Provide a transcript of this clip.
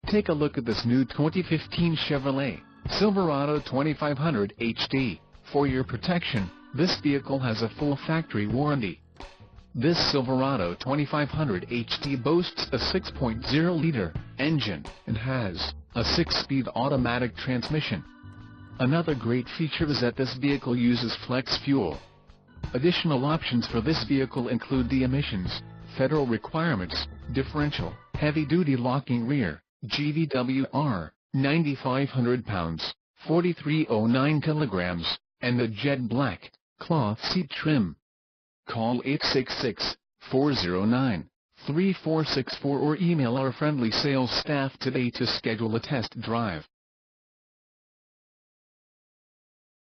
Take a look at this new 2015 Chevrolet Silverado 2500 HD. For your protection, this vehicle has a full factory warranty. This Silverado 2500 HD boasts a 6.0-liter engine and has a 6-speed automatic transmission. Another great feature is that this vehicle uses flex fuel. Additional options for this vehicle include the emissions, federal requirements, differential, heavy-duty locking rear, GVWR, 9,500 pounds, 4,309 kilograms, and the jet black, cloth seat trim. Call 866-409-3464 or email our friendly sales staff today to schedule a test drive.